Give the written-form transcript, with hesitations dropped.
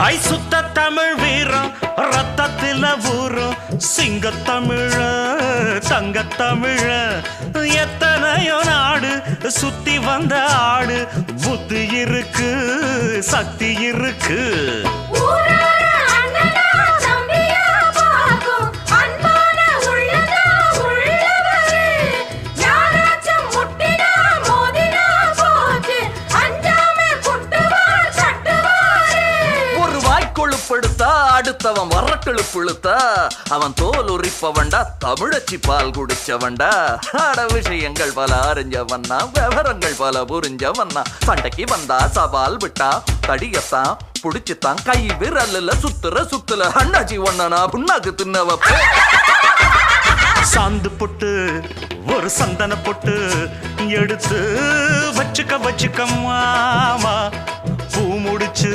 ஐ சுத்த தமிழ் வீரம் ரத்தத்தில ஊரும் சிங்கத்தமிழ தங்கத்தமிழ எத்தனையோ நாடு சுத்தி வந்த ஆடு புத்தி இருக்கு சக்தி இருக்கு அடுத்தவன் வரட்டெழு புழுத்தா அவன் தோல் உரிப்பவன்டா தமிழச்சி பால் குடிச்சவன்டா அட விஷயங்கள் பல அறிஞ்சவன்னா விவரங்கள் பல புரிஞ்சவன்னா சண்டைக்கு வந்தா சவால் விட்டா தடியத்தான் புடிச்சுத்தான் கை விரல்ல சுத்துல அண்ணாச்சி ஒண்ணனா புண்ணாக்கு தின்னவப்ப சாந்து பொட்டு ஒரு சந்தன பொட்டு எடுத்து வச்சுக்க மாமா பூ முடிச்சு